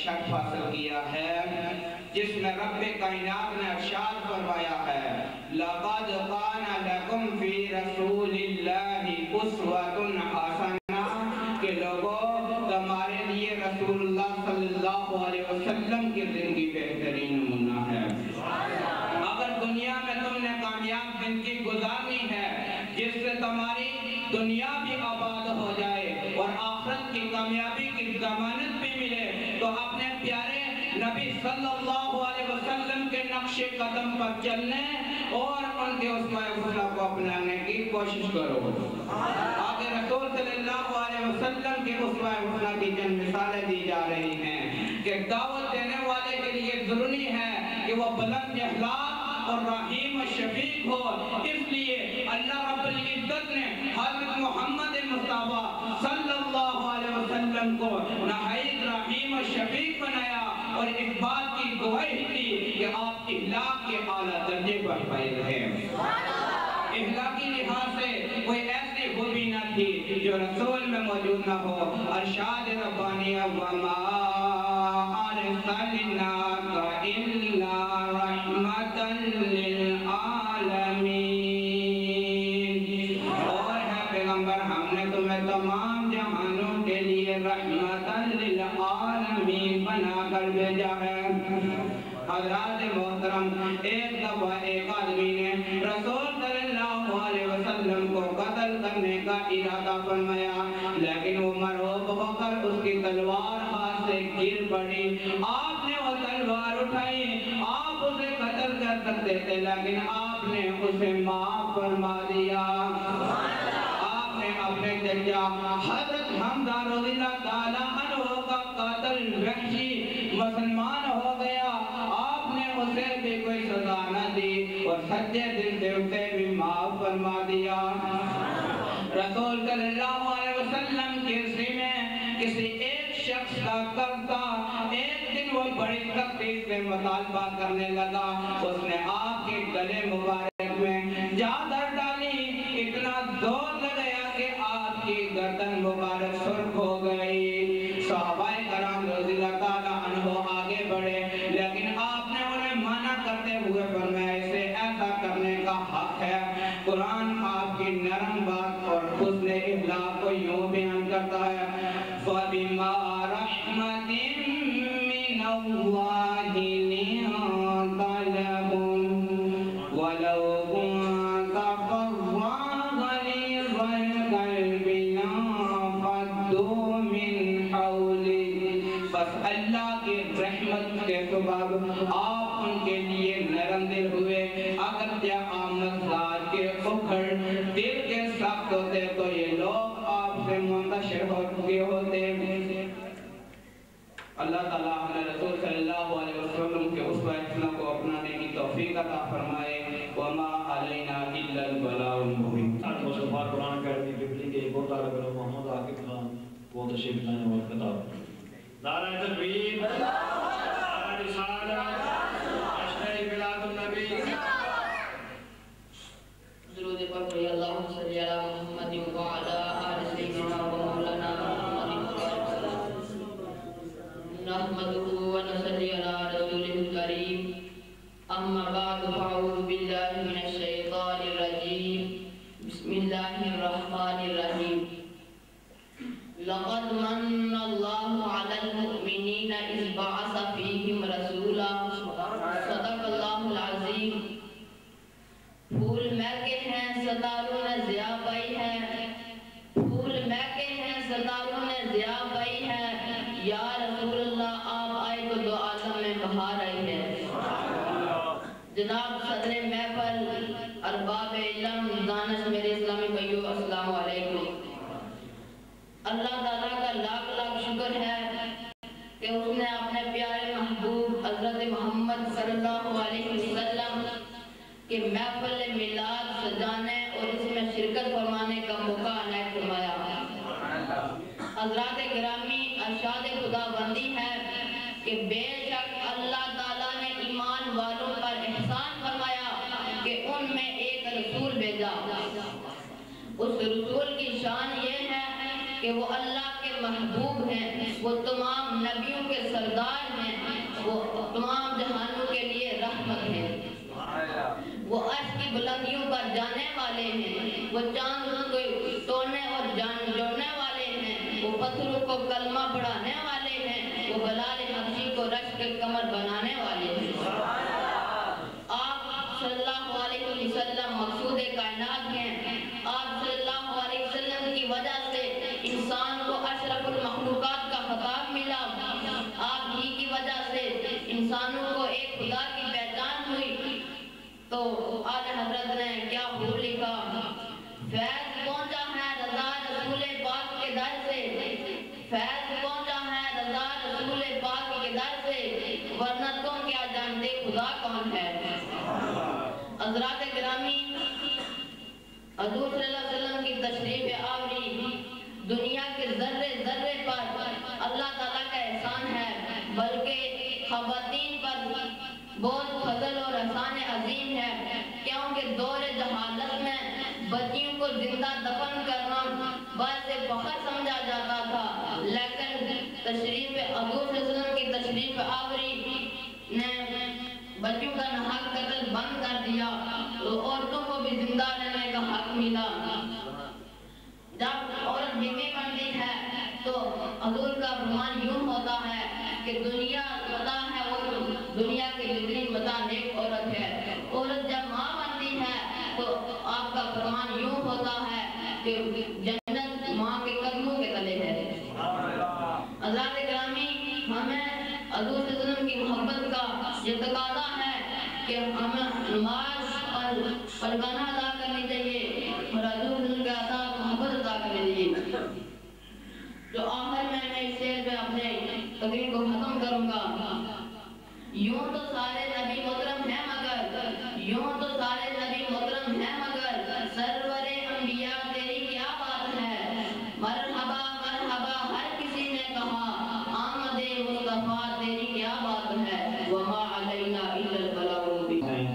شرف حاصل کیا ہے جس میں رب کائنات نے ارشاد فرمایا ہے لَقَدْ كَانَ لَكُمْ فِي رَسُولِ اللہ اسوۃ حسنہ کہ لوگوں تمہارے لیے رسول اللہ صلی اللہ علیہ وسلم کی زندگی بہترین نمونہ ہے۔ اگر دنیا میں تم نے کامیاب زندگی گزارنی ہے جس سے تمہاری دنیا بھی آباد ہو جائے اور آخرت کی کامیابی کی ضمانت بھی ملے، تو اپنے پیارے نبی صلی اللہ علیہ وسلم کے نقش قدم پر چلنے اور ان کے اسوہ حسنہ کو اپنانے کی کوشش کرو۔ آگے رسول صلی اللہ علیہ وسلم کے اسوہ حسنہ کی چند مثالیں دی جا رہی ہیں کہ دعوت دینے والے کے لیے ضروری ہے کہ وہ بلند اخلاق اور رحیم و شفیق ہو۔ اس لیے اللہ رب العزت نے حضرت محمد مصطفیٰ صلی اللہ علیہ وسلم کو نہایت رحیم و شفیق بنایا اور اس بات کی گواہی دی کہ آپ اخلاق کے اعلیٰ درجے پر فائز ہیں۔ اخلاقی لحاظ سے کوئی ایسی خوبی نہ تھی جو رسول میں موجود نہ ہو۔ ارشاد ربانی وَمَا أَرْسَلْنَاكَ إِلَّا رَحْمَةً لِلْعَالَمِينَ۔ اور ہے پیغمبر ہم نے تمہیں تمام جہانوں کے لیے رحمةً للعالمین بنا کر بھیجا ہے۔ حضرات محترم، ایک دفعہ ایک آدمی نے رسول صلی اللہ علیہ وسلم کو قتل کرنے کا ارادہ فرمایا، لیکن وہ مرعوب ہو کر اس کی تلوار ہاتھ سے گر پڑی۔ آپ نے وہ تلوار اٹھائی، آپ اسے قتل کر سکتے تھے لیکن آپ نے اسے معاف فرما دیا۔ آپ نے اپنے چچا حضرت حمزہ رضی اللہ تعالیٰ عنہ کا قاتل وحشی مسلمان ہو گیا، آپ نے اسے بھی کوئی سزا نہ دی اور سچے دل سے اسے بھی معاف فرما دیا۔ رسول صلی اللہ علیہ وسلم کے سینے کسی ایک شخص کا کرتا، ایک دن وہ بڑی سختی سے مطالبہ کرنے لگا، اس نے آپ کے گلے مبارک میں چادر ڈالی، اتنا زور لگایا کہ آپ کی گردن مبارک سرخ ہو گئی۔ صحابہ کرام رضی اللہ تعالیٰ عنہ آگے بڑھے لیکن آپ نے انہیں منع کرتے ہوئے فرمایا اسے ایسا کرنے کا حق ہے۔ قرآن آپ کی نرم بات اور حسن اخلاق کو یوں بیان کرتا ہے فَبِمَا رَحْمَةٍ مِّنَ اللَّهِ لِنتَ لَهُمْ وَلَوْ كُنتَ فَظًّا غَلِيظَ الْقَلْبِ لَانفَضُّوا مِنْ حَوْلِكَ۔ بس اللہ کی رحمت کے سبب آپ ان کے لیے نرم دل ہوئے، اگرچہ آمد ذات کے اکھڑ دل کے سخت ہوتے تو یہ لوگ آپ سے منتشر ہو چکے ہوتے۔ اللہ تعالیٰ ہمیں رسول صلی اللہ علیہ وسلم کے اسوہ حسنہ کو اپنانے کی توفیق عطا فرمائے۔ وَمَا عَلَيْنَا إِلَّا الْبَلَاغُ الْمُبِينُ۔ مصطفیٰ قرآن اکیڈمی ڈبلی کے ایک اور طالب علم محمد عاقب خان کو تشریف لانے اور خطاب۔ نعرہ تکبیر، نعرہ رسالت، اشہر ملاد النبی۔ درود پر پڑھیے اللہم صلی علی محمد وعلی آل سیدنا و مولانا محمد نحمدہ و نصلی علی رسولہ الکریم۔ اما بعد فاعوذ باللہ من الشیطان الرجیم، بسم اللہ الرحمن الرحیم۔ لقد من اللہ علی المؤمنین اذ بعث فیہم رسولا، صدق اللہ العظیم۔ پھول مہکے ہیں ستاروں نے ضیاء پائی ہے، پھول مہکے ہیں ستاروں نے ضیاء پائی ہے، یا رسول اللہ آپ آئے تو دو عالم میں بہار آئی ہے۔ جناب صدر محفل، ارباب علم، دانش میرے اسلامی بھائیو، السلام علیکم۔ اللہ تعالیٰ کا لاکھ لاکھ شکر ہے کہ اس نے اپنے پیارے محبوب حضرت محمد صلی اللہ علیہ وسلم کہ محفل میلاد سجانے اور اس میں شرکت فرمانے کا موقع عنایت فرمایا۔ حضرات گرامی، ارشاد خدا بندی ہے کہ بے شک اللہ تعالیٰ نے ایمان والوں پر احسان فرمایا کہ ان میں ایک رسول بھیجا۔ اس رسول کی شان یہ ہے کہ وہ اللہ کے محبوب ہیں، وہ تمام نبیوں کے سردار ہیں، وہ تمام جہانوں کے لیے رحمت ہیں، وہ عرش کی بلندیوں پر جانے والے ہیں۔ وہ چاند کو توڑنے اور جان جوڑنے والے ہیں، وہ پتھروں کو کلمہ پڑھانے والے ہیں، وہ بلال حبشی کو رشک کمر بنانے والے ہیں۔ آپ صلی اللہ علیہ وسلم مقصود کائنات ہیں۔ آپ صلی اللہ علیہ وسلم کی وجہ سے انسان کو اشرف المخلوقات کا خطاب ملا۔ آپ ہی کی وجہ سے انسانوں کو ایک خدا کی پہچان ہوئی۔ تو آج حضرت نے کیا خوب لکھا، فیض پہنچا ہے رضا رسول پاک کے در سے، فیض پہنچا ہے رضا رسول پاک کے در سے، ورنہ تم کیا جانتے خدا کون ہے۔ حضرات گرامی، حضور صلی اللہ علیہ وسلم کی تشریف آوری دنیا کے ذرے ذرے پر اللہ تعالیٰ کا احسان ہے، بلکہ خواتین پر بہت فضل اور احسان عظیم ہے، کیونکہ دور جہالت میں بچیوں کو زندہ دفن کرنا باعث فخر سمجھا جاتا تھا، لیکن تشریف حضور صلی اللہ علیہ وسلم کی تشریف آوری نے بچوں کا حق قتل بند کر دیا، عورتوں کو بھی زندہ رہنے کا حق ملا۔ جب عورت بیوی بنتی ہے تو حضور کا فرمان یوں ہوتا ہے کہ دنیا متاع ہے اور دنیا کی بہترین متاع نیک عورت ہے۔ عورت جب ماں بنتی ہے تو آپ کا فرمان یوں ہوتا ہے کہ جنت ماں کے قدموں کے تلے ہے۔ حضرات گرامی، ہمیں حضور صلی اللہ علیہ وسلم کی محبت کا یہ تقاضا ہے کہ ہمیں نماز اور فرضانہ ادا کرنی چاہیے اور حضور صلی اللہ علیہ وسلم کے عطا محبت ادا کرنی چاہیے۔ جو آخر میں اس شعر پہ اپنے تقریر کو ختم کروں گا، یوں تو سارے نبی محترم ہیں مگر، یوں تو سارے نبی محترم ہیں مگر، سرور انبیاء تیری کیا بات ہے، مرحبا مرحبا ہر کسی نے کہا، آمد مصطفیٰ تیری کیا بات ہے، وما علینا الا البلاغ المبین۔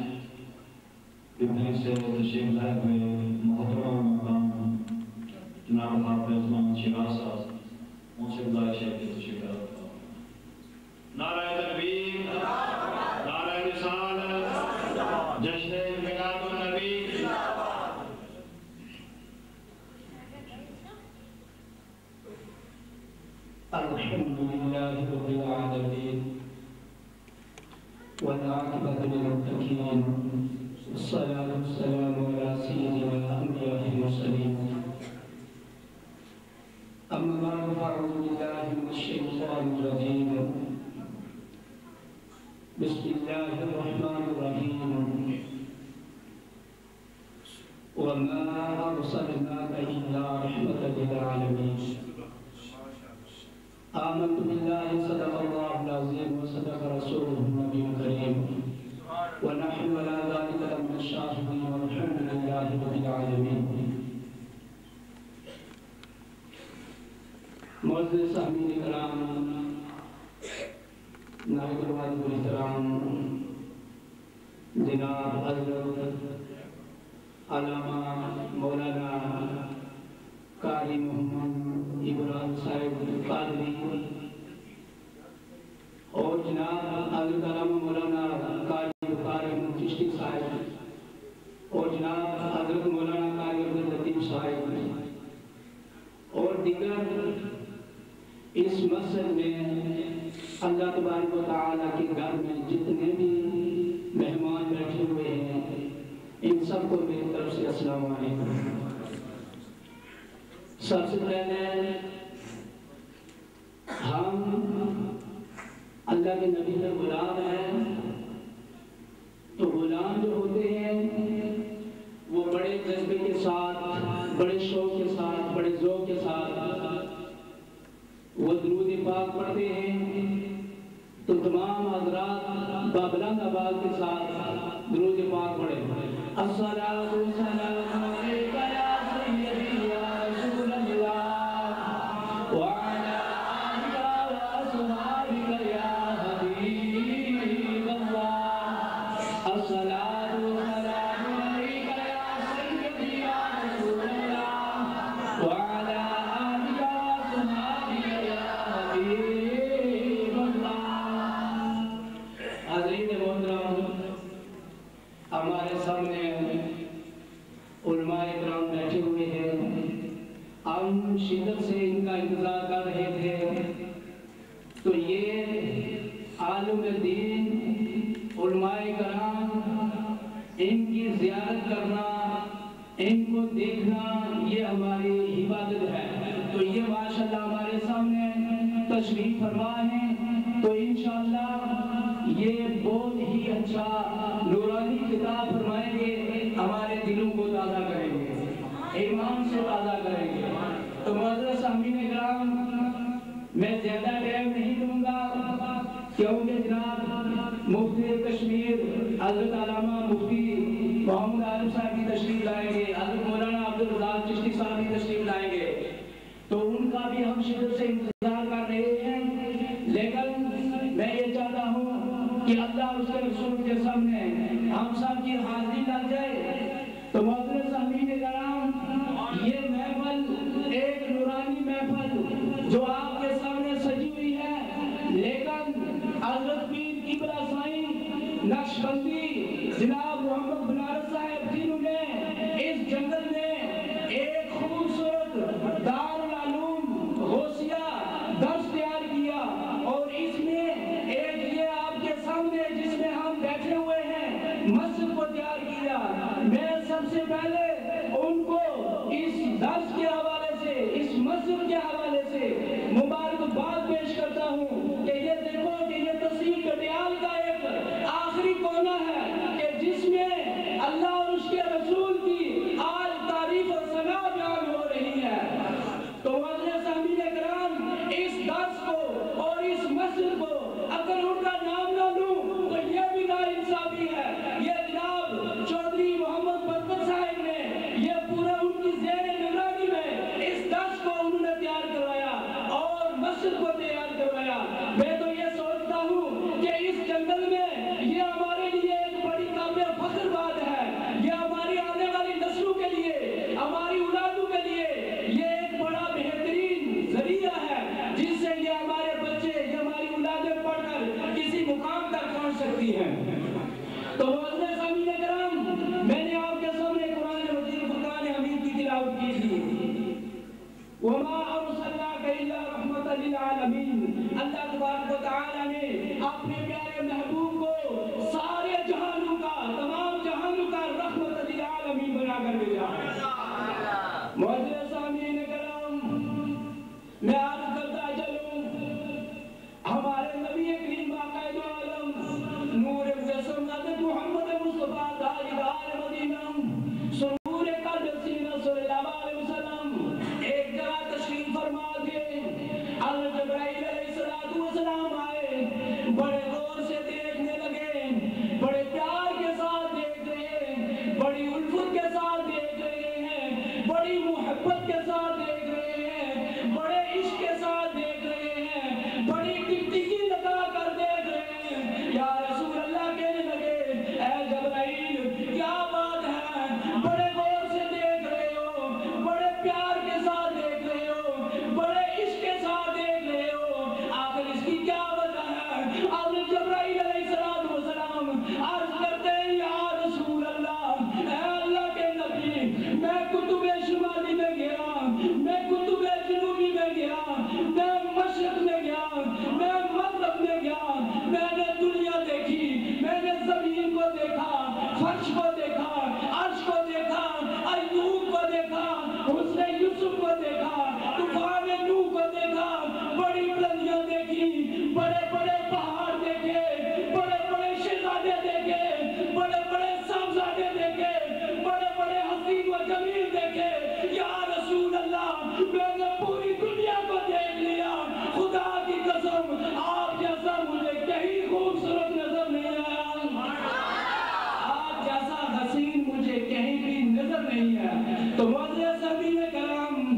ابن سے تشریف لائے ہوئے محترم مقام جناب حافظ محمد شیراز صاحب، ان سے گزارش ہے کہ تشریف لائے ہوئے۔ نعرہ تکبیر، نعرہ رسالت، جشن میلاد النبی۔ الحمدللہ رب العالمین والعاقبۃ للمتقین، والصلاة والسلام علی سیدنا الانبیاء والمرسلین، اما بعد فاعوذ باللہ من الشیطان الرجیم، بسم اللہ الرحمن الرحیم، وما ارسلناک الا رحمة للعالمین۔ آمنت بالله صدق الله العظيم وصدق رسوله النبي الكريم ونحن على ذلك لمن الشاهدين والحمد لله رب العالمين۔ معزز سامعین کرام، نائب الوالد الاحترام جناب حضرت علامہ مولانا قاری محمد ابراہیم صاحب قادری اور جناب حضرت علامہ مولانا قاری چشتی صاحب اور جناب حضرت مولانا قاری عبداللطیف صاحب اور دیگر اس مسجد میں اللہ تبارک و تعالیٰ کے گھر میں جتنے بھی مہمان بیٹھے ہوئے ہیں، ان سب کو میری طرف سے السلام علیکم۔ سب سے پہلے ہم اللہ کے نبی کے غلام ہیں، تو غلام جو ہوتے ہیں وہ بڑے جذبے کے ساتھ، بڑے شوق کے ساتھ، بڑے ذوق کے ساتھ وہ درود پاک پڑھتے ہیں۔ تو تمام حضرات بابلند آواز کے ساتھ درود پاک پڑھیں۔ الصلاۃ والسلام علیک یا سیدی یا رسول اللہ وعلی آلک واصحابک یا حبیب اللہ۔ الصلاۃ والسلام علیک یا سیدی یا رسول اللہ وعلی آلک واصحابک یا حبیب اللہ۔ حاضرین محترم، ہمارے سامنے علماء ہم شدت سے ان کا انتظار کر رہے تھے تو یہ عالم دین علماء کرام ان کی زیارت کرنا ان کو دیکھنا یہ ہماری عبادت ہے. تو یہ ماشاءاللہ ہمارے سامنے تشریف فرما ہے تو انشاءاللہ یہ بہت ہی اچھا نورانی خطاب فرمائیں گے, ہمارے دلوں کو تازہ کریں گے, ایمان سے تازہ کریں گے. تو معزز سامعین کرام میں زیادہ ٹائم نہیں دوں گا کیونکہ جناب مفتی کشمیر حضرت علامہ مفتی محمد عارف صاحب کی تشریف لائیں گے, حضرت مولانا عبدالرزاق چشتی صاحب کی تشریف لائیں گے تو ان کا بھی ہم شدت سے انتظار کر رہے ہیں. لیکن میں یہ چاہتا ہوں کہ اللہ اس کے رسول کے سامنے ہم سب کی حاضری لگ جائے. تو محترم سامعین کرام یہ محفل ایک نورانی محفل جو آپ کے سامنے سجی ہوئی ہے, لیکن حضرت پیر قبلہ سائیں نقشبندی جناب محمد بنارس صاحب جنہوں نے اس جنگل میں ایک خوبصورت دارالعلوم غوثیہ درس تیار کیا اور اس میں ایک یہ آپ کے سامنے جس میں ہم بیٹھے ہوئے ہیں مسجد کو تیار کیا. میں سب سے پہلے ان کو اس درس کے حوالے سے اس مسجد کے حوالے سے مبارکباد پیش کرتا ہوں کہ یہ دیکھو کہ یہ تصویر کٹیال کا ایک آخری کونا ہے کہ جس میں اللہ اور اس کے رسول کی آج تعریف و ثنا بیان ہو رہی ہے. تو حضرت سامعین کرام اس درس کو اور اس مسجد کو اگر ان کا نام نہ لوں تو یہ بھی ناانصافی ہے. یہ جناب چودھری محمد برکت صاحب نے یہ پورا ان کی زیر نگرانی میں اس درس کو انہوں نے تیار کروایا اور مسجد کو تیار کروایا. میں تو یہ سوچتا ہوں کہ اس جنگل میں یہ ہمارے لیے ایک بڑی قابل فخر بات ہے. یہ ہماری آنے والی نسلوں کے لیے ہماری اولادوں کے لیے یہ ایک بڑا بہترین ذریعہ ہے جس سے یہ ہمارے بچے یہ ہماری اولادیں پڑھ کر کسی مقام تک پہنچ سکتی ہیں. تو حضرت سامعین کرام میں نے آپ کے سامنے قرآن مجید فرقان حمید کی تلاوت کی تھی. وما ارسلناک الا رحمۃ للعالمین. اللہ تبارک و تعالی نے اپنے پیارے محبوب کو سارے جہانوں کا تمام جہانوں کا رحمت للعالمین بنا کر بھیجا. معزز سامعین کرام میں عرض کرتا چلوں ہمارے نبی کریم باقائد عالم نور مجسم حضرت محمد مصطفیٰ تاجدار مدینہ سرور قلب سینہ صلی اللہ علیہ وسلم ایک جگہ تشریف فرما کے حضرت جبرائیل علیہ السلام آئے, بڑے غور سے دیکھنے لگے, بڑے پیار کے ساتھ دیکھ رہے ہیں, بڑی الفت کے ساتھ دیکھ رہے ہیں, بڑی محبت کے ساتھ دیکھ رہے ہیں, بڑے عشق کے ساتھ دیکھ رہے ہیں, بڑی ٹکٹکی لگا کر دیکھ رہے ہیں. یا رسول اللہ کہنے لگے اے جبرائیل کیا بات ہے, بڑے غور سے دیکھ رہے ہو, بڑے پیار کے ساتھ دیکھ رہے ہو, بڑے عشق کے ساتھ دیکھ رہے ہو, آخر اس کی کیا وجہ ہے؟ حضرت جبرائیل علیہ السلام عرض کرتے ہیں یا رسول اللہ اے اللہ کے نبی میں کتب شمالی میں گیا, میں کتب جنوبی میں گیا, میں مشرق میں گیا, میں مغرب میں گیا, میں نے دنیا دیکھی, میں نے زمین کو دیکھا, فرش کو دیکھا, عرش کو دیکھا, ایوب کو دیکھا, حسن یوسف کو دیکھا, طوفان نوح کو دیکھا, بڑی بلندیاں دیکھی, بڑے بڑے پہاڑ دیکھے, بڑے بڑے شہزادے دیکھے, بڑے بڑے صاحبزادے دیکھے, بڑے بڑے حسین و جمیل دیکھے. یا رسول اللہ میں نے پوری دنیا کو دیکھ لیا, خدا کی قسم آپ جیسا مجھے کہیں خوبصورت نظر نہیں آیا, آپ جیسا حسین مجھے کہیں بھی نظر نہیں ہے. تو معزز سامعین کرام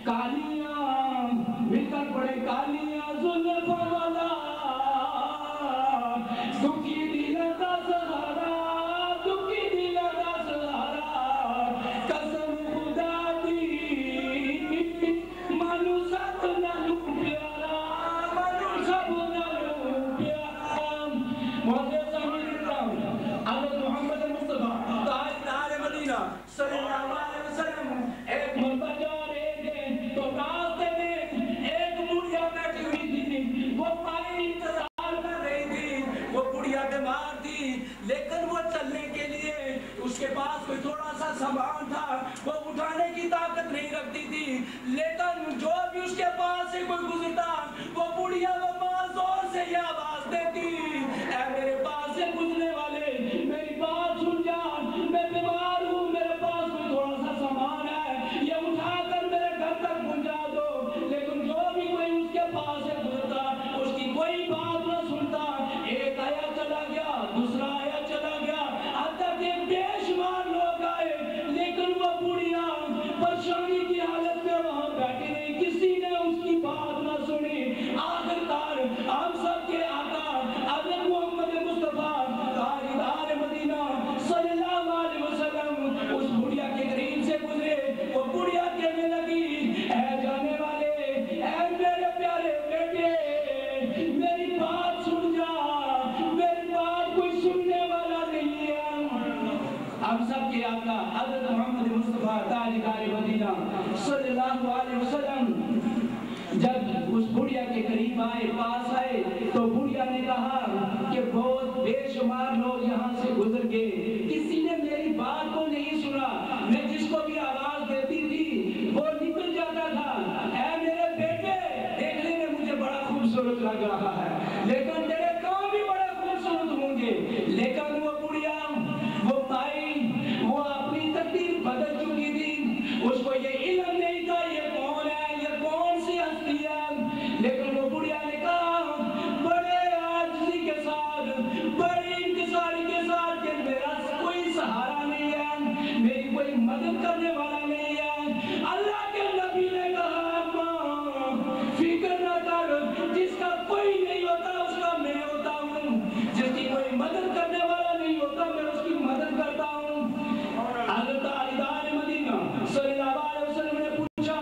کالیاں مل کر پڑے کالیاں زلف والا دکھی دل کا سہارا, دکھی دل کا سہارا, قسم خدا دی مانو سب نالو پیارا, مانو سب نالو پیارا. معزز سامعین کرام حضرت محمد مصطفیٰ تاجدار مدینہ صلی اللہ علیہ وسلم ایک مرتبہ اور ایک لیکن جو بھی اس کے پاس سے کوئی گزرتا وہ بڑھیا وہ ماں زور سے یہ آواز دیتی اے میرے پاس سے گزرنے والے میری بات سن جا میں بیمار ہوں میرے پاس کوئی تھوڑا سا سامان ہے یہ اٹھا کر میرے گھر تک پہنچا دو لیکن جو بھی کوئی اس کے پاس سے گزرتا اس کی کوئی بات نہ سنتا ایک آیا چلا گیا دوسرا آیا چلا گیا اب تک ایک بے شمار لوگ آئے لیکن وہ بڑھیا پریشانی کی حالت میں وہاں بیٹھی رہی کسی نے اس کی بات نہ سنی آخرکار ہم سب کے آقا حضرت محمد مصطفیٰ تاجدار مدینہ صلی اللہ علیہ وسلم اس بڑھیا کے قریب سے گزرے وہ بڑھیا کہنے لگی اے جانے والے اے میرے پیارے بیٹے میری بات سن جا میری بات کوئی سننے والا نہیں ہے ہم سب کے آقا حضرت محمد مصطفیٰ تاجدار مدینہ صلی اللہ علیہ وسلم جب اس بڑھیا کے قریب آئے پاس آئے تو بڑھیا نے کہا کہ بہت بے شمار لوگ یہاں سے گزر گئے کسی نے میری بات کو نہیں سنا میں جس کو بھی آواز دیتی تھی وہ نکل جاتا تھا اے میرے بیٹے دیکھنے میں مجھے بڑا خوبصورت لگ رہا ہے لیکن تیرے کام بھی بڑے خوبصورت ہوں گے لیکن وہ بڑھیا وہ مائی وہ اپنی تقدیر بدل چکی تھی اس کو یہ علم نہیں تھا یہ کون ہے یہ کون سی ہستی ہے لیکن وہ بڑھیا نے کہا بڑے عاجزی کے ساتھ بڑی انکساری کے ساتھ کہ میرا کوئی سہارا نہیں ہے میری کوئی مدد کرنے والا نہیں ہے اللہ کے نبی نے کہا فکر نہ کر جس کا کوئی نہیں ہوتا اس کا میں ہوتا ہوں جس کی کوئی مدد کرنے والا نہیں ہوتا میں اس کی مدد کرتا ہوں حضرت تاجدار مدینہ صلی اللہ علیہ وسلم نے پوچھا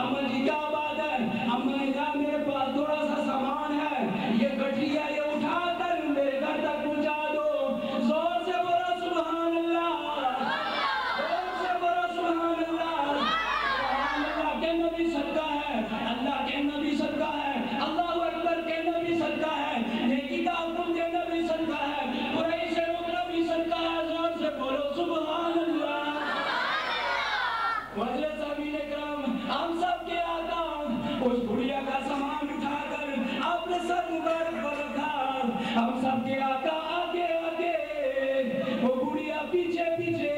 اماں جی کیا بات ہے اماں نے کہا میرے پاس تھوڑا سا سامان ہے یہ گٹھیا یہ اٹھا کر میرے گھر تک پہنچا دو زور سے بولا سبحان اللہ زور سے بولا سبحان اللہ اللہ کے نبی صدقہ ہے اللہ کے نبی صدقہ ہے اللہ اکبر کے نبی صدقہ ہے نیکی کا حکم کے نبی صدقہ ہے برائی سے روکنا بھی صدقہ ہے زور سے بولو سبحان اللہ مجلس امین اکرام ہم سب کے آقا اس بڑھیا کا سامان اٹھا کر اپنے سر مبارک پر رکھا ہم سب کے آقا آگے آگے وہ بڑھیا پیچھے پیچھے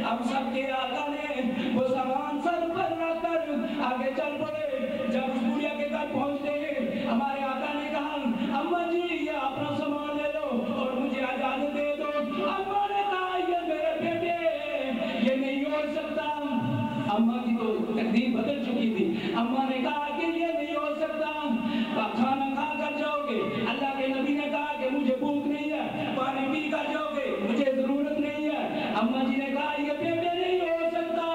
ہم سب کے آقا نے وہ سامان سر پر رکھ کر آگے چل پڑے جب اس بڑھیا کے گھر پہنچتے ہمارے آقا نے کہا اماں جی یہ اپنا سامان لے لو اور مجھے اجازت دے دو اماں نے کہا یہ میرے بیٹے یہ نہیں ہو سکتا اماں کی تو تقدیر بدل چکی تھی اماں نے کہا کہ یہ نہیں ہو سکتا آپ کھانا کھا کر جاؤ گے اللہ کے نبی نے کہا کہ مجھے بھوک نہیں ہے پانی پی کر جاؤ گے مجھے ضرورت نہیں ہے اماں جی نے کہا یہ بیٹے نہیں ہو سکتا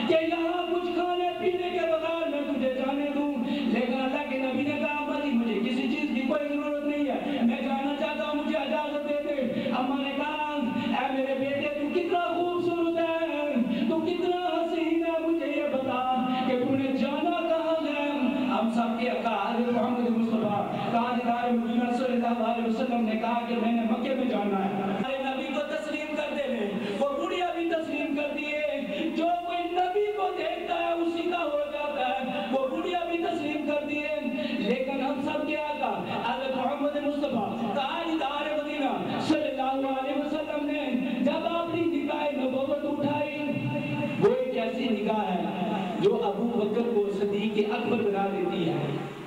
کہ یہاں کچھ کھانے پینے کے بغیر میں تجھے جانے دوں لیکن اللہ کے نبی نے کہا اماں جی مجھے کسی چیز کی کوئی ضرورت نہیں ہے میں جانا چاہتا ہوں مجھے اجازت دے دے اماں نے کہا اے میرے بیٹے تو کتنا خوبصورت ہے تو کتنا حسین ہے مجھے یہ بتا کہ تو نے جانا کہاں ہے ہم سب کے آقا حضرت محمد مصطفیٰ تاجدار مدینہ صلی اللہ علیہ وسلم نے کہا کہ میں نے مکے میں جانا ہے ہمارے نبی کو تسلیم کر دے وہ بڑھیا بھی تسلیم کر دیے جو کوئی نبی کو دیکھتا ہے اسی کا ہو جاتا ہے وہ بڑھیا بھی تسلیم کر دیے لیکن ہم سب کے آقا حضرت محمد مصطفیٰ تاجدار مدینہ صلی اللہ علیہ وسلم نے جب اپنی نگاہ نبوت اٹھائی وہ ایک ایسی نگاہ ہے جو ابو بکر کو صدیق اکبر بنا دیتی ہے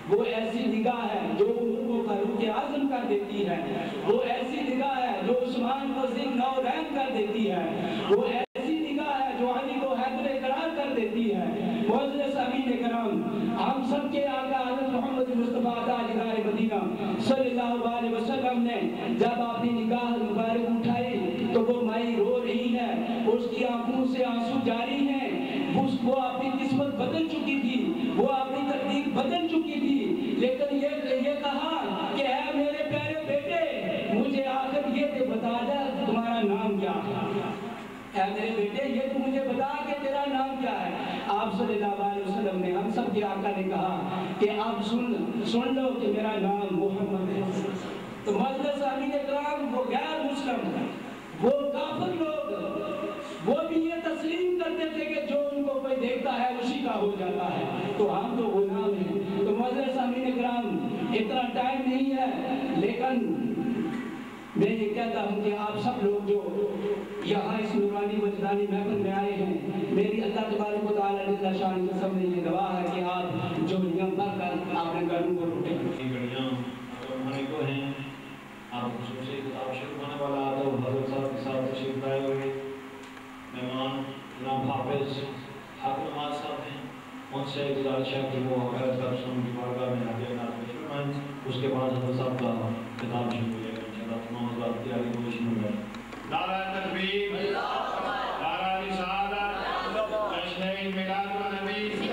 وہ ایسی نگاہ ہے جو عمر کو فاروق اعظم کر دیتی ہے وہ ایسی نگاہ ہے جو عثمان کو ذی النورین کر دیتی ہے وہ ایسی نگاہ ہے جو علی کو حیدر قرار کر دیتی ہے معزز امین کرام ہم سب کے آقا حضرت محمد مصطفیٰ تاجدار مدینہ صلی اللہ علیہ وسلم نے جب اپنی نگاہ مبارک اٹھائی تو وہ مائی رو رہی ہے اس کی آنکھوں سے آنسو جاری ہیں وہ اپنی قسمت بدل چکی تھی وہ اپنی تقدیر بدل چکی تھی لیکن یہ کہا کہ اے میرے پیارے بیٹے مجھے آخر یہ بتا جا تمہارا نام کیا ہے اے میرے بیٹے یہ تو مجھے بتا کہ تیرا نام کیا ہے آپ صلی اللہ علیہ وسلم نے ہم سب کے آقا نے کہا کہ آپ سن لو کہ میرا نام محمد ہے تو مجلس امین اکرام وہ غیر مسلم وہ کافر لوگ وہ بھی یہ تسلیم کرتے تھے کہ جو ان کو کوئی دیکھتا ہے اسی کا ہو جاتا ہے تو ہم تو غلام ہیں۔ تو معزز سامعین کرام، اتنا ٹائم نہیں ہے، لیکن میں یہ کہتا ہوں کہ آپ سب لوگ جو یہاں اس نورانی وجدانی محفل میں آئے ہیں، میری اللہ تبارک و تعالیٰ جل شان قسم میں یہ گواہ ہے کہ آپ جو نیم بھر کر آپ نے گھروں کو لوٹے گھڑیاں ہمارے کو ہیں، آپ خصوصی کتاب شروع ہونے والا آتا ہے، حضرت صاحب کے ساتھ تشریف لائے ہوئے مہمان جناب حافظ حافظ نماز صاحب ہیں، ان سے گزارش ہے کہ وہ حضرت کا رسول کی بارگاہ میں حاضر ناظر فرمائیں، اس کے بعد حضرت صاحب کا خطاب شروع ہو جائے گا انشاءاللہ۔ تمام حضرات کی آگے کوئی شروع ہے۔ نعرہ تکبیر، نعرہ رسالت، جشن میلاد النبی۔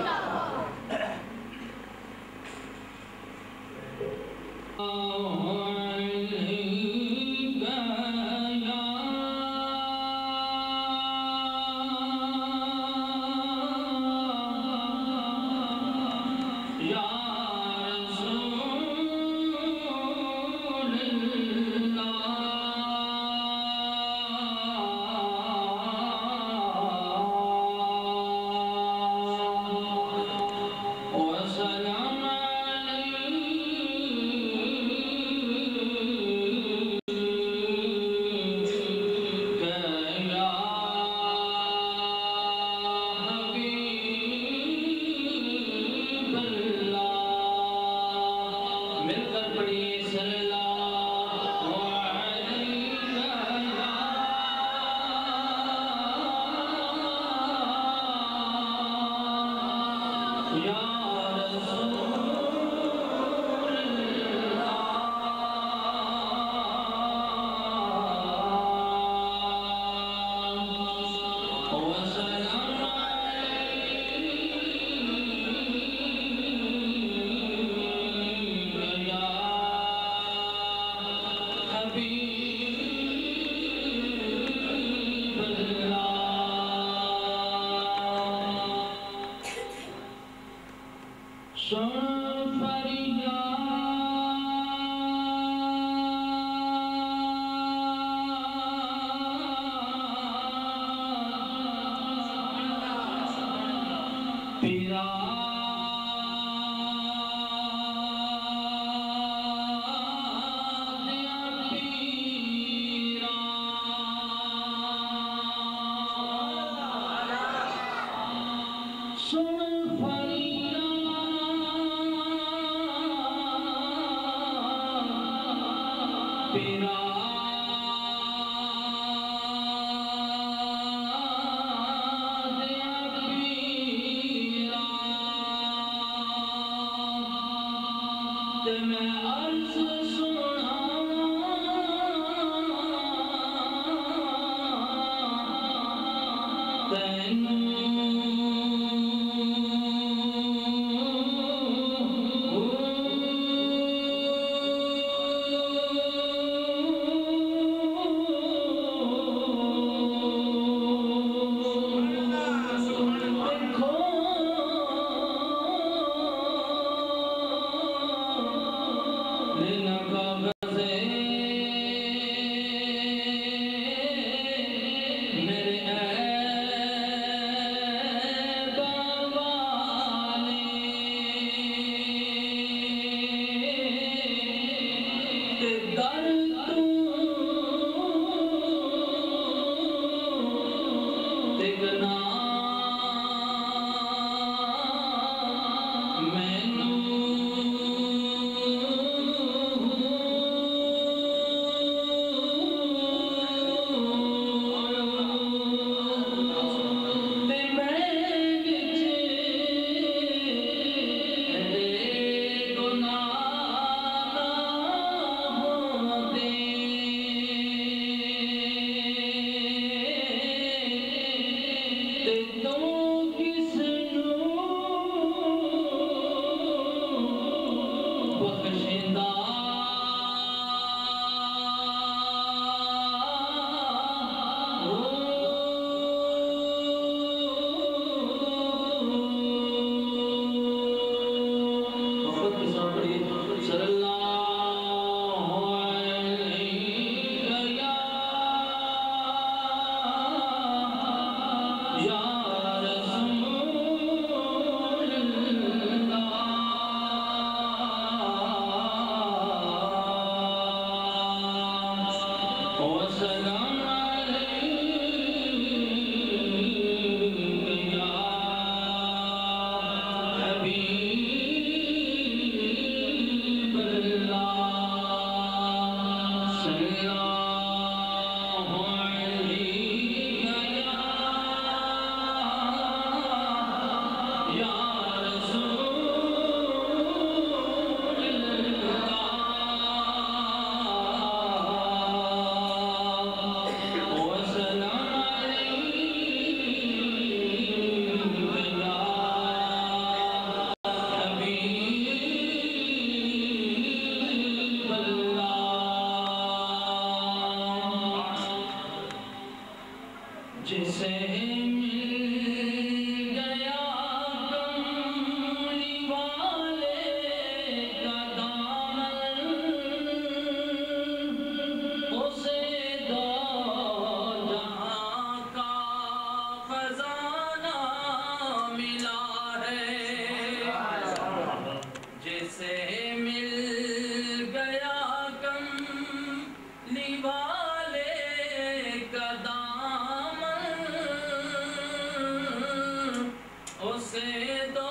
اسے دو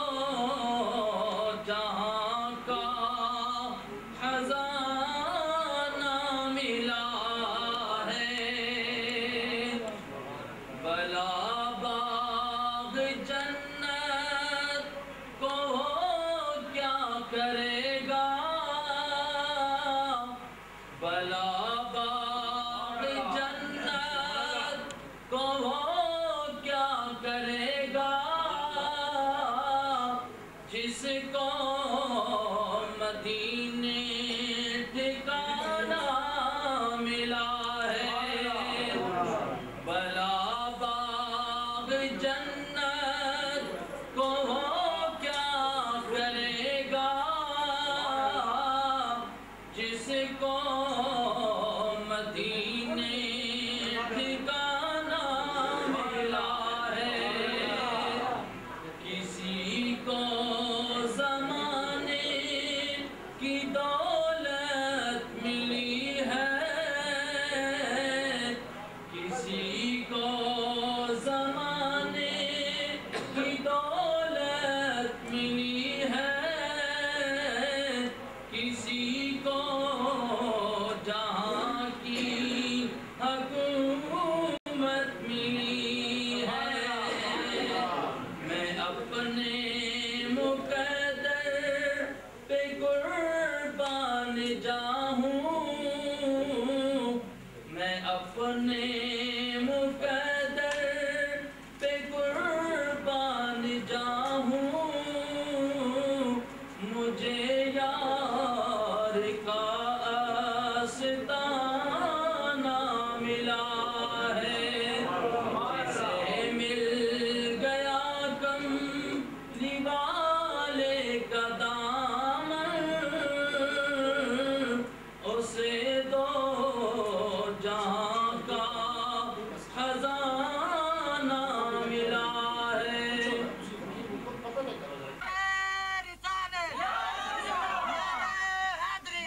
جہاں کا خزانہ ملا ہے بلا باغ جنت کو کیا کرے گا بلا باغ جنت کو کیا کرے گا جس کو مدینے ٹھکانہ ملا ہے بلا باغ جنت کو کیا کرے گا جس کو مدینے ٹھکانہ ملا ہے کسی کو زمانے کی دولت ملی ہے کسی کو زمانے کی دولت ملی ہے کسی کو جہاں کی حکومت ملی ہے میں اپنے مقدر پہ قربان جاؤں میں اپنے مقدر پہ قربان جاؤں مجھے یار کا آستانہ ملا ہے جسے مل گیا کم والے کا دامن اسے دو جہاں کا خزانہ ملا ہے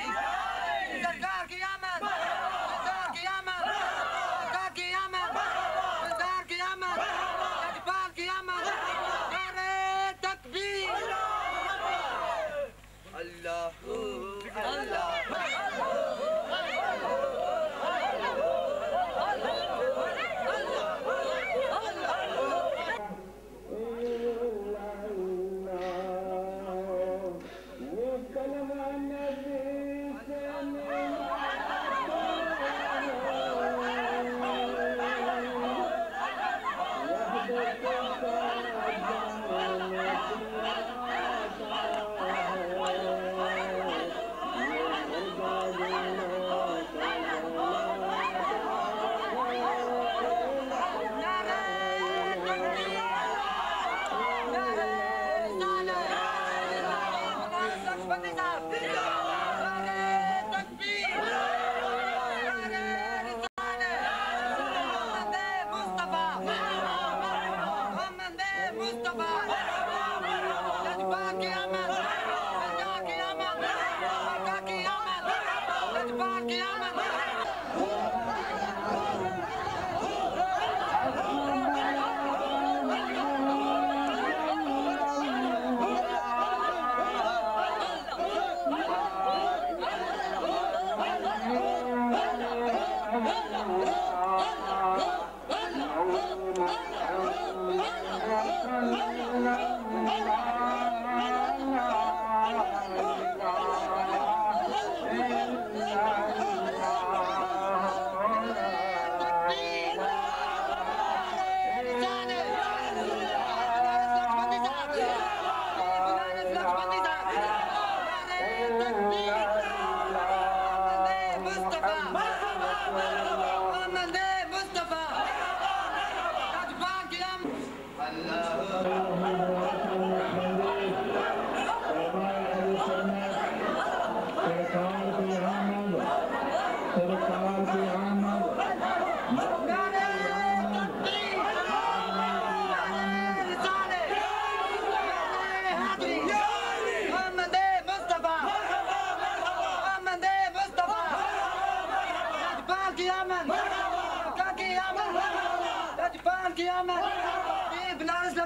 سرکار کی آمد سرکار کی آمد سرکار کی آمد سرکار کی آمد اجبار کی آمد نعرہ تکبیر اللہ اللہ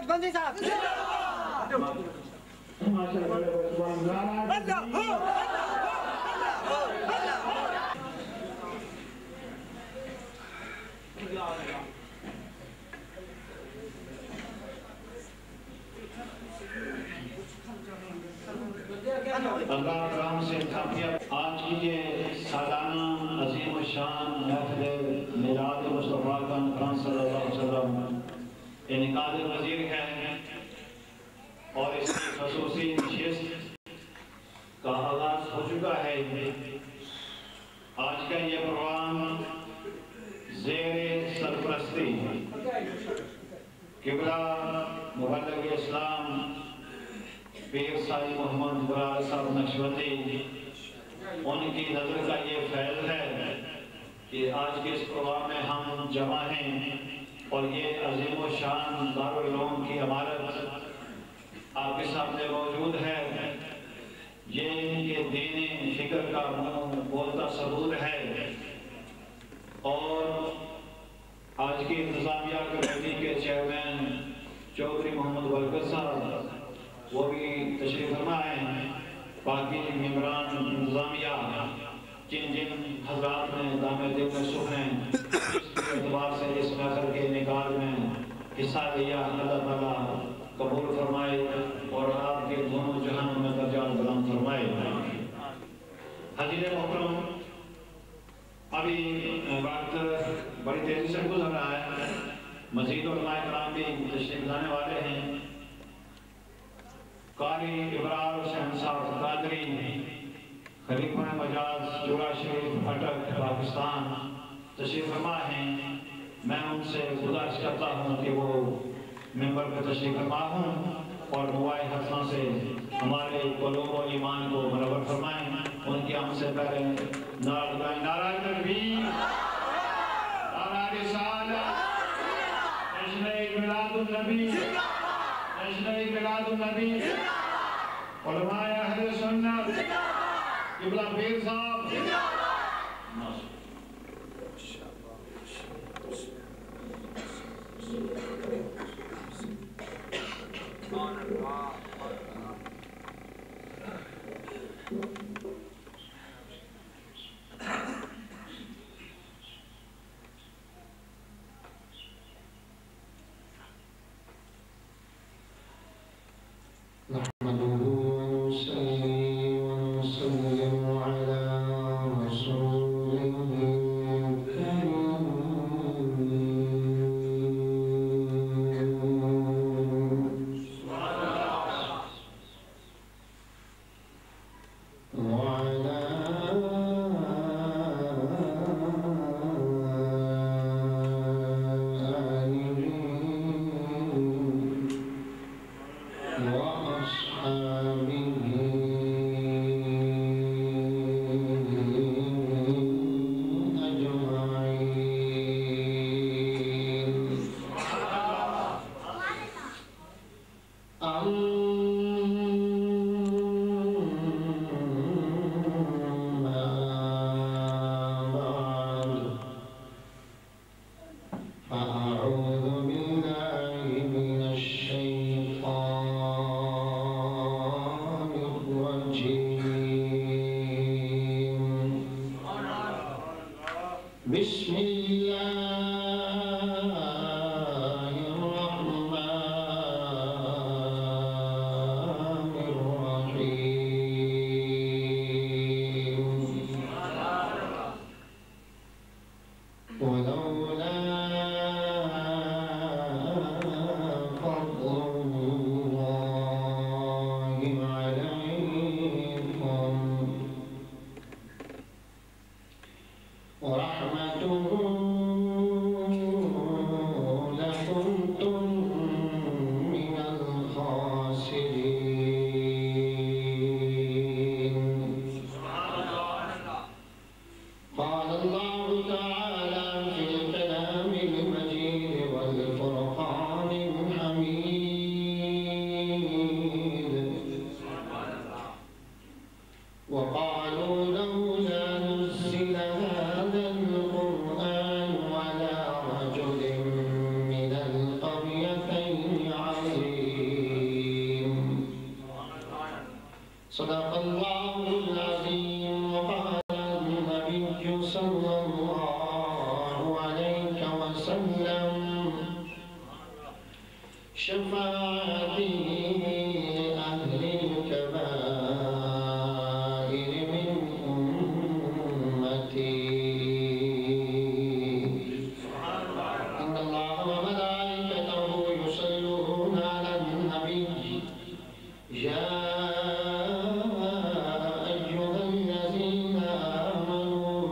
بندی صاحب اللہ کرام سے آج کی یہ سالانہ عظیم الشان محفل میلاد مصطفیٰ کرم صلی اللہ علیہ وسلم انعقاد پذیر ہے اور اس کی خصوصی نشست کا آغاز ہو چکا ہے۔ آج کا یہ پروگرام زیر سرپرستی قبلہ مبلغ اسلام پیر سائی محمد برار صاحب نقشبندی ان کی نظر کا یہ فیض ہے کہ آج کے اس پروگرام میں ہم جمع ہیں اور یہ عظیم و شان دارالعلوم کی عمارت آپ کے سامنے موجود ہے۔ یہ ان کے دین فکر کا منہ بولتا ثبوت ہے اور آج کی انتظامیہ کمیٹی کے چیئرمین چودھری محمد برکت صاحب وہ بھی تشریف فرما ہیں، باقی ممبران انتظامیہ جن حضرات نے دامِ دل میں سکھ ہیں اس اعتبار سے اس محفل کے انعقاد میں حصہ لیا، اللہ تعالیٰ قبول فرمائے اور آپ کے دونوں جہانوں میں درجات بلند فرمائے۔ حضرت محترم، ابھی وقت بڑی تیزی سے گزر رہا ہے، مزید علماء کرام بھی تشریف لانے والے ہیں۔ قاری ابرار حسین صاحب قادری خلیفہ مجاز جوڑا شریف اٹک پاکستان تشریف فرما ہیں۔ میں ان سے گزارش کرتا ہوں کہ وہ ممبر پہ تشریف فرما ہوں اور موائے حسنہ سے ہمارے قلوب و ایمان کو منور فرمائیں۔ ان کی ہم سے پہلے نعرہ تکبیر، نعرہ رسالت، جشن میلاد النبی، جشن میلاد النبی، علماء اہل سنت، قبلہ پیر صاحب، بالله من الشيطان صدق الله العظيم. وقال النبي صلى الله عليه وسلم شفاعتي لأهل الكبائر من أمتي. إن الله وملائكته يصلون على النبي يا أيها الذين آمنوا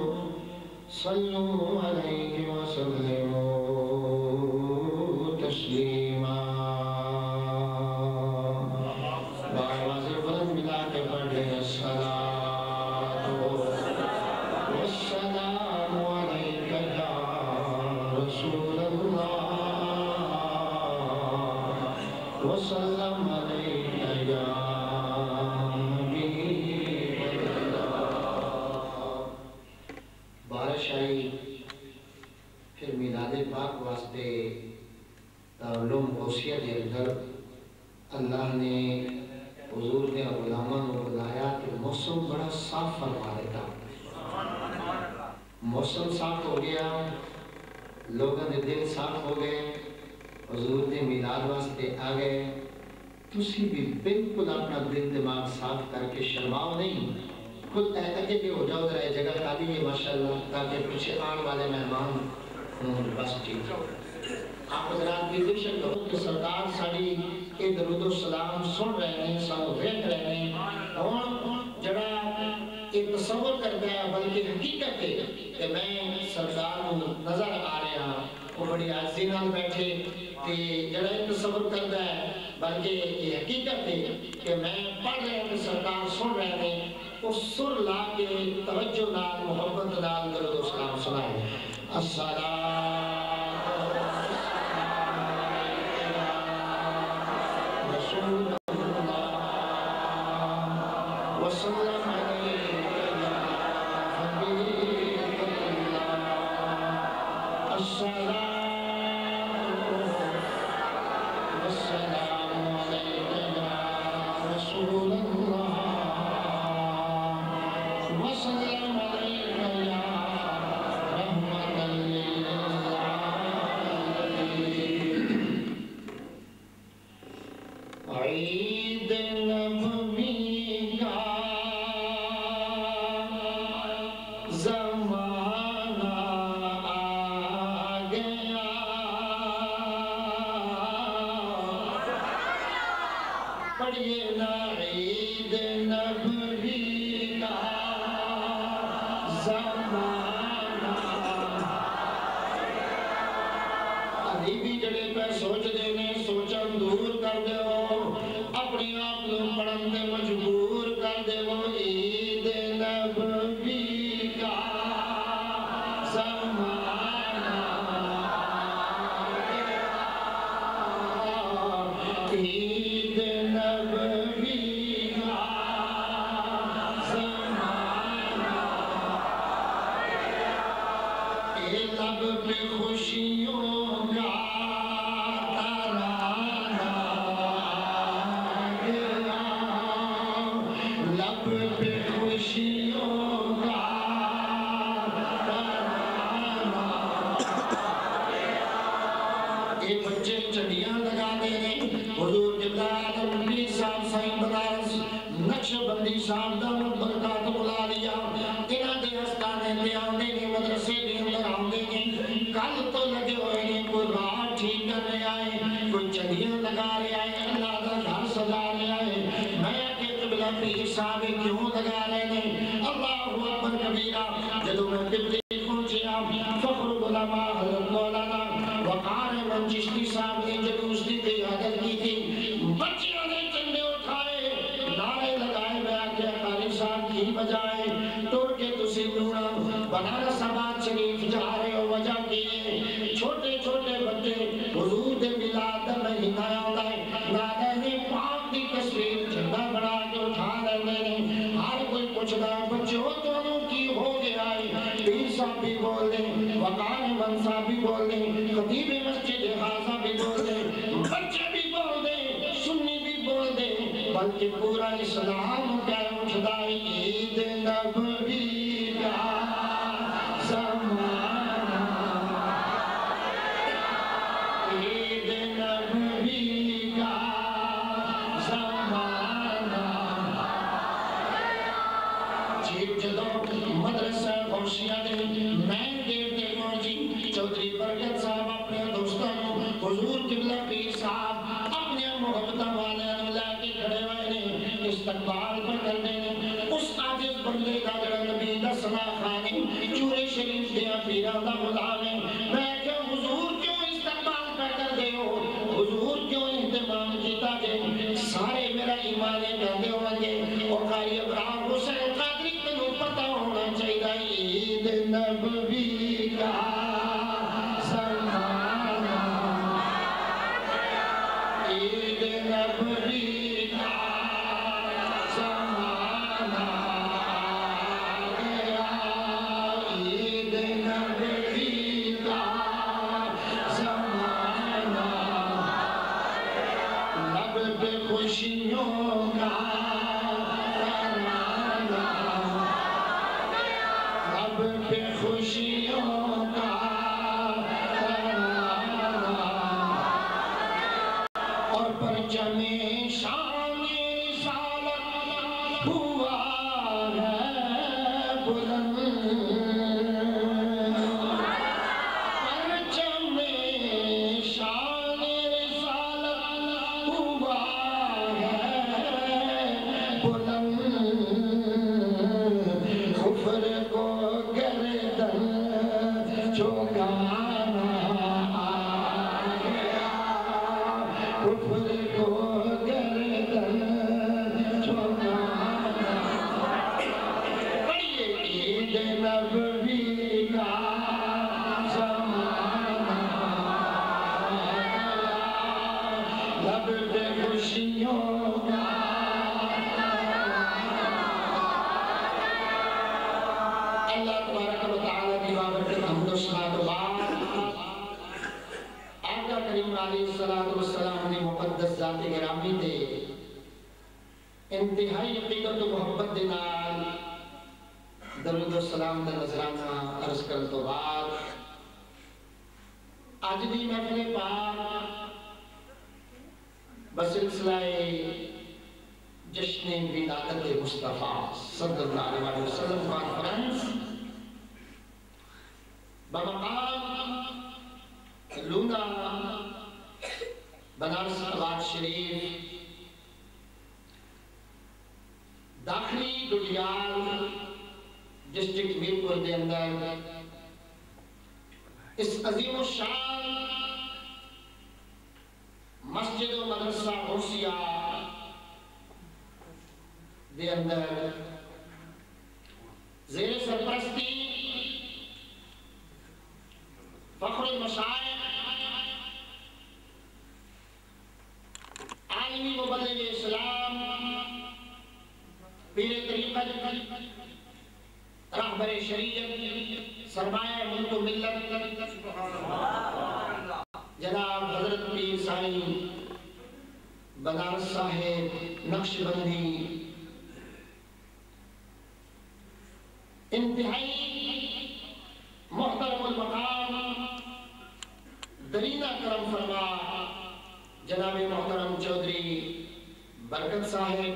صلوا عليه وسلموا تسليما. بآواز بلند ملا کے پڑھ لیں الصلاۃ والسلام علیک یا رسول اللہ وسلم علیک یا حبیب اللہ. بارش آئی پھر میلاد پاک واسطے دارالعلوم غوثیہ کے اندر اللہ نے حضور نے غلاماں کو بلایا کہ موسم بڑا صاف فرما دیتا. موسم صاف ہو گیا، لوگوں نے دل صاف ہو گئے، حضور نے میلاد واسطے آ گئے. تسی بھی بالکل اپنا دل دماغ صاف کر کے شرماؤ نہیں، خود اکے بھی ہو جاؤ، ذرا جگہ خالی ہے ماشاءاللہ تاکہ پیچھے آنے والے مہمان بس ٹھیک. آپ حضرات بھی بے شک کرو کہ سرکار ساڑی کے درود و سلام سن رہے ہیں، سن دیکھ رہے ہیں، اور جڑا یہ تصور کرتا ہے بلکہ حقیقت ہے کہ میں سرکار کو نظر آ رہا وہ بڑی عاجزی نال بیٹھے کہ جڑا یہ تصور کرتا ہے بلکہ یہ حقیقت ہے کہ میں پڑھ رہے ہیں سرکار سن رہے ہیں، اس سر لا کے توجہ نال محبت نال درود و سلام سنائے. السلام رسول اللہ وسلم علیہ یا حبیب اللہ. السلام والسلام علیہ یا رسول اللہ وسلم علیہ یا رحمت للعالمین. عید نبوی کا زمانہ آ گیا، پڑھیے نا عید نبوی کا زمانہ. ابھی بھی جڑے پہ سوچ دینے سوچن دور کر دے ہو، اپنی آپ لوگ پڑھن دے مجبور کر دے ہو. عید نبوی کا زمانہ عید نبوی کا زمانہ. اے لب پہ خوشیوں کا ترانہ آ گیا، لب پہ خوشیوں کا ترانہ. یہ بچے چڑیاں لگا دے رہے حضور قبلہ آدم پیر صاحب سائیں بنارس نقشبندی صاحب دامت برکات بلا لیا. انہاں دے ہستانے دے آندے نے مدرسے دے اندر آندے نے، کل تو لگے ہوئے نے کوئی راہ ٹھیک کر رہے آئے، کوئی چڑیاں لگا رہے آئے، اللہ دا گھر سجا رہے آئے. میں کہ قبلہ پیر صاحب کیوں لگا رہے نے؟ اللہ اکبر کبیرہ. جدو میں قبلے پہنچیا فخر العلماء حضرت مولانا وقار من چشتی صاحب نے جب اس کی قیادت کی تھی، بچیوں نے چندے اٹھائے، نعرے لگائے، میں آگے قاری صاحب کی بجائے ٹور کے تسی لوڑا بنارس آباد شریف جا رہے ہو. وجہ کی چھوٹے چھوٹے بچے حضور دے میلاد دا مہینہ آتا ہے، نادر پاک دی تصویر جھنڈا بنا کے اٹھا رہے ہیں. ہر کوئی پوچھتا ہے بچوں دونوں کی ہو گیا ہے. پیر صاحب بھی بول دیں، وقار من صاحب بھی بول دیں، خطیب مسجد خاصہ بھی بول دیں، بچے بھی بول دیں، سنی بھی بول دیں. بلکہ پورا اسلام کیا اٹھتا ہے عید نبوی کا زمانہ عید نبوی کا زمانہ جیب جدو مدرسہ غوثیہ دے مین گیٹ دے موجی چودھری برکت صاحب اپنے دوستوں حضور قبلہ پیر صاحب اپنے محبتہ والے اللہ کے کھڑے ہوئے نے استقبال پر کرنے اس عاجز بندے کا جڑا نبی دا سما خانے چورے شریف دیا پیران دا غلانے میں کہ حضور کیوں استقبال پر کر دے ہو حضور کیوں اہتمام کیتا جے سارے میرا ایمانے کہتے ہوں گے اور قاری ابراہم حسین قادری تنو پتہ ہونا چاہیے عید نبوی کا زمانہ عید نبوی کا زمانہ گیا عید نبوی کا زمانہ لب پہ خوشیوں کا ترانہ لب پہ خوشیوں کا ترانہ اور پرچم شان رسالت ہوا ہے بلند پرچم شان رسالت ہوا ہے بلند کفر کو گردن جھکانا آ گیا کفر کو گردن جھکانا پڑھیے عید نبوی کا زمانہ لب پہ خوشیوں کا اللہ تبارک و تعالیٰ کی بابرکت حمد و ثنا و بعد آقا کریم علیہ السلام نے مقدس ذات گرامی دے انتہائی عقیدت و محبت دے نال درود و سلام دا نظرانہ عرض کر تو بعد آج دی محفل پاک بسلسلہ جشن ولادت مصطفیٰ صلی اللہ علیہ وسلم کانفرنس بمقام لونا بنارس آباد شریف داخلی ڈڈیال ڈسٹرکٹ میرپور دے اندر اس عظیم الشان مسجد و مدرسہ غوثیہ دے اندر زیر سرپرستی فخر المشائخ عالمی مبلغ اسلام پیر طریقت رہبر شریعت سرمایہ ملک و ملت جناب حضرت پیر سائیں بنارس صاحب نقش بندی انتہائی محترم المقام درینہ کرم فرما جناب محترم چودھری برکت صاحب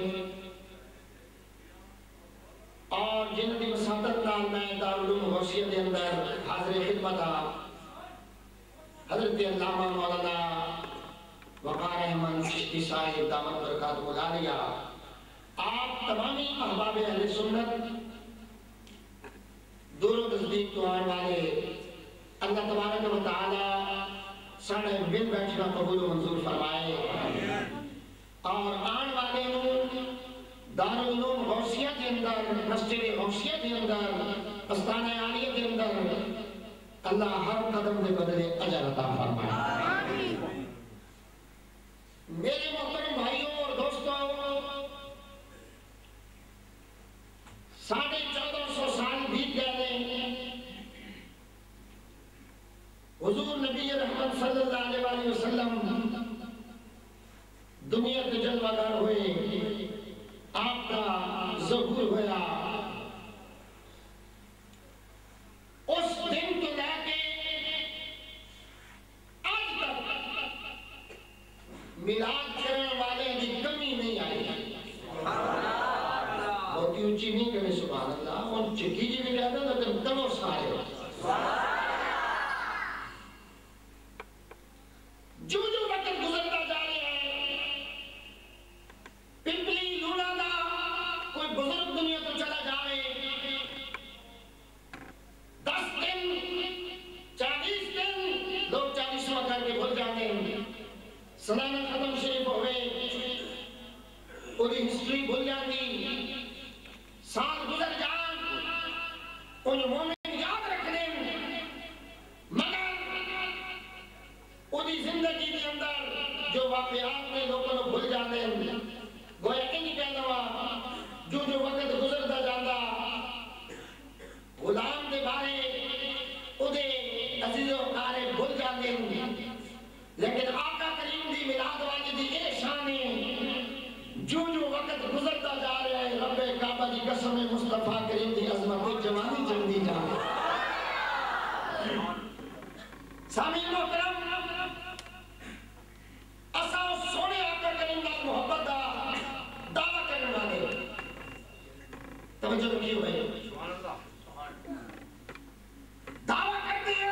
اور جن کی وساطت نال میں دارالعلوم غوثیہ کے اندر حاضر خدمت حضرت علامہ مولانا وقار احمد چشتی صاحب دامت برکاتہ العالیہ آپ تمامی احباب اہل سنت دور و نزدیک تو آنے والے اللہ تبارک و تعالی ساڑھے مل بیٹھنا قبول و منظور فرمائے اور آن والے دارالعلوم غوثیہ کے اندر مسجد غوثیہ کے اندر استانہ عالیہ کے اندر اللہ ہر قدم دے بدلے اجر عطا فرمائے۔ میرے محترم بھائیوں اور دوستوں، 1450 سال بیت گئے حضور نبی رحمت صلی اللہ علیہ وسلم دنیا کے جلوہ گر ہوئے ظہور ہویا اس دن تو لے کے آج تک میلاد کرنے والے کی کمی نہیں آئی بہت اونچی نہیں کرے سبحان اللہ اور چکی جی بھی کہتا تھا تم کرو سارے جو جو وقت گزرتا جا رہا ہے پپلی لونا دا کوئی بزرگ دنیا تو چلا جائے 10 دن 40 دن لوگ 40واں کر کے بھول جاتے ہیں سالانہ ختم شریف ہوئے پوری ہسٹری بھول جاتی سال گزر جان ان مومن یاد رکھنے مگر پوری زندگی کے اندر جو واقعات میں لوگوں کو بھول جاتے ہیں گویا کہ نہیں کہنا ہوا جو وقت گزرتا جاتا غلام کے بارے ادھے عزیز و قارے بھول جاتے ہیں لیکن آقا کریم دی میلاد والی دی یہ شان ہے جو وقت گزرتا جا رہا ہے رب کعبہ کی قسم مصطفیٰ کریم دی عظمت جوانی چلتی جا رہی سامعین محترم اساں سونے آقا کریم دا محبت دا دعویٰ کرنے والے توجہ رکھیے ہوئے دعویٰ کرتے ہیں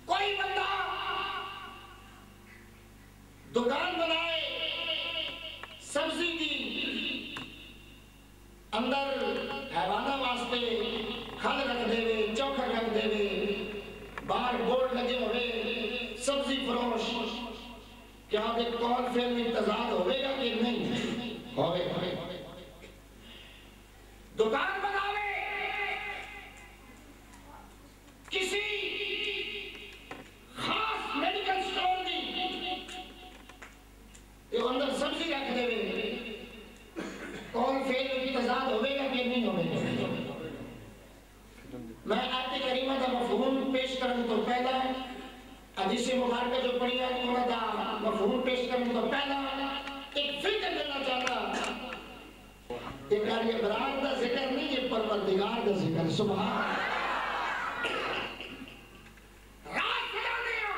کوئی بندہ دکان بنائے سبزی کی اندر حیوانہ واسطے کھل رکھ دے وے چوکھر رکھ دے وے باہر بورڈ لگے ہوئے سبزی فروش کیا دے کون فیل میں تضاد ہوئے گا کہ نہیں ہوئے دکان بناوے کسی خاص میڈیکل سٹور دی یہ اندر سبزی رکھ دے وے کون فیل میں تضاد ہوئے گا کہ نہیں ہوئے گا میں آیت کریمہ دا مفہوم پیش کرنے تو پہلا حدیث مبارکہ جو پڑھی ہے انہوں دا مفہوم پیش کرنے تو پہلا ایک فکر دینا چاہتا ایک یہ برار دا ذکر نہیں یہ پروردگار دا ذکر سبحان رات بنا دیا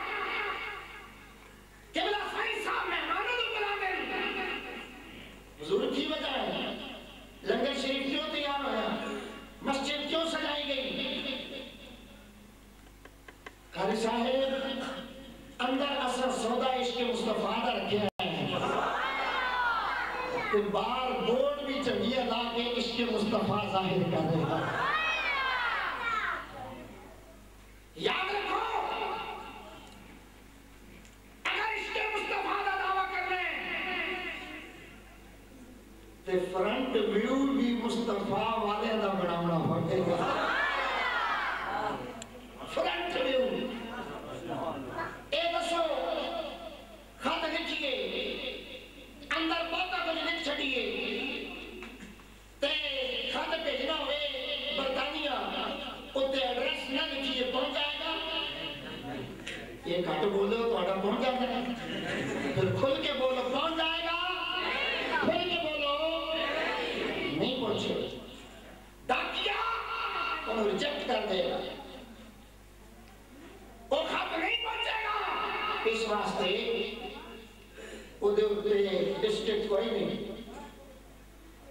قبلہ سائی صاحب مہمانوں کو بلا دیں حضور کی وجہ ہے لنگر شریف کیوں تیار ہوا مسجد کیوں سجائی گئی قاری صاحب اندر اثر سودا عشق مصطفیٰ دا رکھے ہیں کہ بار بورڈ بھی چڑھیے لا کے عشق مصطفیٰ ظاہر کر دے گا یاد رکھو اگر عشق مصطفیٰ دا دعویٰ کرنے تے فرنٹ ویو بھی مصطفیٰ والے دا بڑھاونا پڑے گا فرنٹ ویو اے دسو خط لکھیے اندر بہتا کچھ لکھ چھڑیے تے خط بھیجنا ہوئے برطانیہ اتنے ایڈریس نہ لکھیے پہنچ جائے گا یہ گھٹ بولو تو آڈا پہنچ جاتا ہے پھر کھل کے بولو پہنچ جائے گا کھل کے بولو نہیں پہنچے ڈاکیا انہوں ریجیکٹ کر دے گا وہ خط نہیں پہنچے گا اس واسطے ادھے ڈسٹرکٹ کوئی نہیں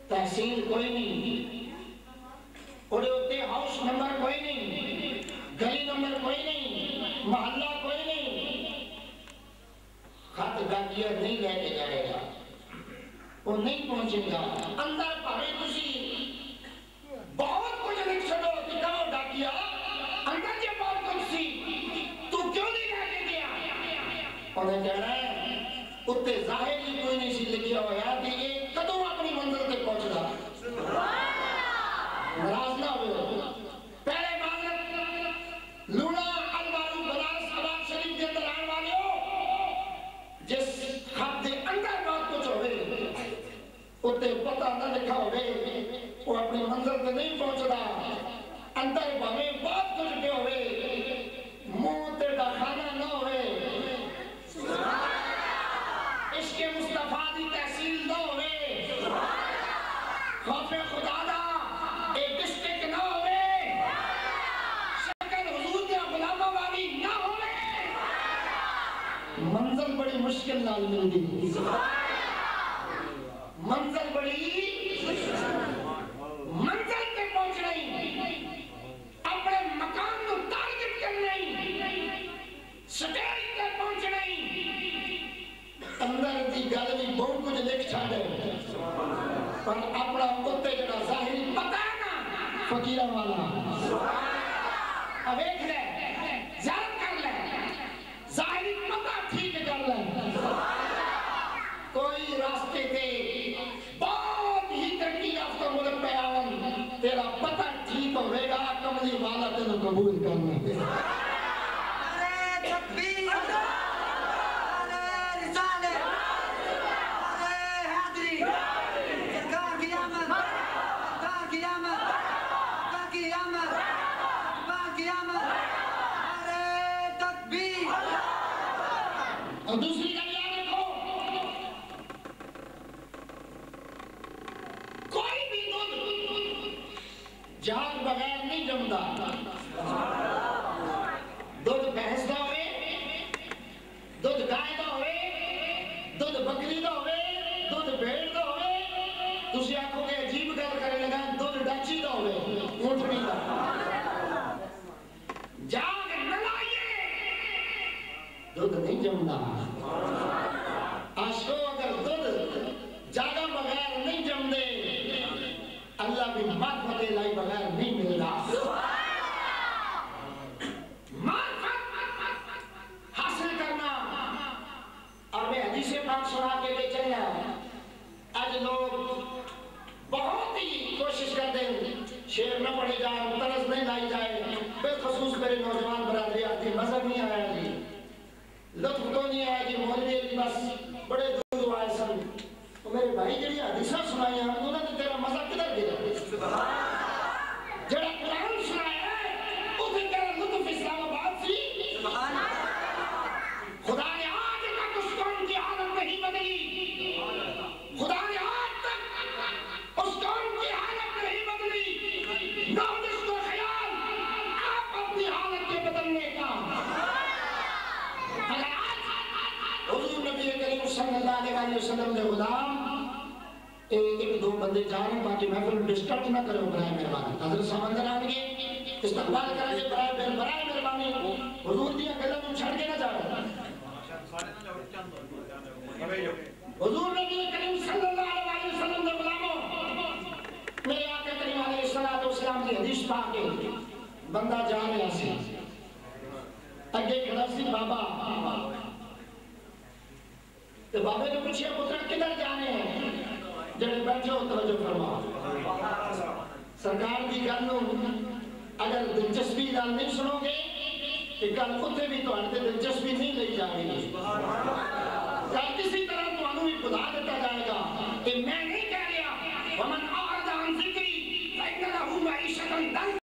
تحصیل کوئی نہیں ادھے ہاؤس نمبر کوئی نہیں گلی نمبر کوئی نہیں محلہ کوئی نہیں خط ڈاکیا نہیں لے کے جائے گا وہ نہیں پہنچے گا اندر پاوے تسی بہت کچھ لکھ چھڑو دکھاؤ ڈاکیا اندر جے بہت کچھ سی تو کیوں نہیں لے کے گیا انہیں کہہ رہا ہے اتنے ظاہر ہی کوئی نہیں سی لکھیا ہوا کہ یہ کدوں اپنی منزل تک پہنچ رہا ناراض نہ ہوئے پہلے معذرت لونا المارو بنارس آباد شریف کے اندر آنے والے ہو جس خط کے اندر بہت کچھ ہوئے اتنے پتہ نہ لکھا ہوئے وہ اپنی منزل تک نہیں پہنچ رہا اندر بھویں بہت کچھ پہ ہوئے منہ تے دا کھانا نہ ہوئے عشق مصطفیٰ دی تحصیل نہ ہوئے پر اپنا کتے جڑا ظاہری پتہ ہے نا فقیرہ والا اب ایک لے زیارت کر لے ظاہری پتہ ٹھیک کر لے کوئی راستے تے بہت ہی ترقی یافتہ ملک پہ آون تیرا پتہ ٹھیک ہوئے گا کملی والا تینوں قبول کرنا ہے نعرہ تکبیر نعرہ رسالت نعرہ حیدری سرکار کی آمد سرکار کی آمد سرکار کی آمد سرکار کی آمد نعرہ تکبیر اور دوسری کا یاد رکھو کوئی بھی دودھ جھاگ بغیر نہیں جمدا دودھ بھینس دا ہوئے دودھ گائے دا ہوئے دودھ بکری دا ہوئے دودھ بھیڑ دا ہوئے تسی آنکھوں کے عجیب گل کرے لگا دودھ ڈاچی دا ہوئے اونٹنی دا جاگ نہ لائیے دودھ نہیں جمدا عاشقوں اگر دودھ جاگا بغیر نہیں جمدے اللہ بھی معرفت الہی بغیر نہیں ملدا معرفت حاصل کرنا اور میں حدیث پاک سنا کے لے چلے آج لوگ بہت ہی کوشش کرتے ہیں شعر نہ پڑھے جائے طرز نہیں لائی جائے بالخصوص میرے نوجوان برادری آتی مذہب نہیں آیا جی لطف تو نہیں آیا جی مولوی علی بس بڑے دور آئے سن میرے بھائی جڑی حدیثاں سنائی ہیں انہوں نے تیرا مذہب کدھر گیا جڑا قرآن سنایا ہے اسے تیرا لطف اسلام آباد سی خدا نے آج تک اس قوم کی حالت نہیں بدلی خدا نے آج تک اس قوم کی حالت نہیں بدلی نہ جس کو خیال آپ اپنی حالت کے بدلنے کا اگر آج حضور نبی کریم صلی اللہ علیہ وسلم نے غلام ایک دو بندے جا رہے ہیں باقی محفل ڈسٹرب نہ کرو برائے مہربانی حضرت سمندر آن گے استقبال کریں گے برائے مہربانی حضور دیا گلہ تم چھڑ کے نہ جا رہے حضور نبی کریم صلی اللہ علیہ وسلم نے غلاموں میرے آقا کریم علیہ السلام کی حدیث پاک ہے بندہ جا رہا سی اگے کھڑا سی بابا تو بابے نے پوچھا پتر کدھر جانے ہیں جڑے بیٹھے ہو توجہ فرماؤ سرکار کی گل اگر دلچسپی نال نہیں سنو گے کہ کل اتنے بھی تہاڈے دلچسپی نہیں لئی جائے گی کل کسی طرح تمہیں بھی بلا دیتا جائے گا کہ میں نہیں کہہ رہا ومن اعرض عن ذکری فإن له معیشة ضنکا